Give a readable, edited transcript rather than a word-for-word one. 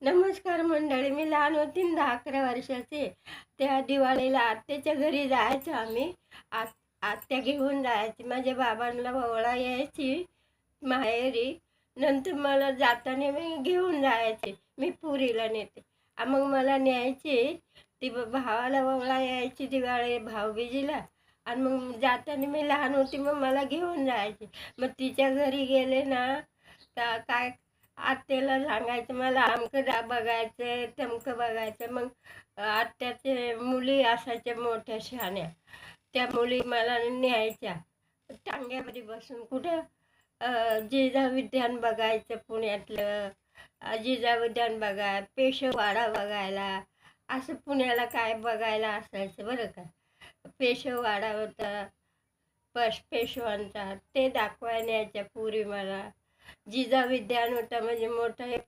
नमस्कार मंडळी. मी लहान होती ना 10-11 वर्षाची. त्या दिवाळीला आत्याच्या घरी जायचो आम्ही. आत आत्या घेऊन जायची. माझ्या बाबांना ओवाळा यायची माहेरी. नंतर मला जाताना मी घेऊन जायचे. मी पुरीला नेते. मग मला न्यायची. ती भावाला ओवाळा यायची दिवाळी भाऊबीजेला. आणि मग जाताना मी लहान होती, मग मला घेऊन जायची. मग तिच्या घरी गेले ना, तर काय आत्याला सांगायचं मला अमकं बघायचं तमकं बघायचं. मग आत्याचे मुली असायच्या मोठ्या शहाण्या, त्या मुली मला न्यायच्या टांग्यामध्ये बसून. कुठं जिजाऊ उद्यान बघायचं पुण्यातलं, जिजाऊ उद्यान बघा, पेशवाडा बघायला. असं पुण्याला काय बघायला असायचं बरं का. पेशवाडा होता पेशवांचा, ते दाखवायला न्यायच्या पुरी मला. जिजाऊ उद्यान होतं म्हणजे मोठं एक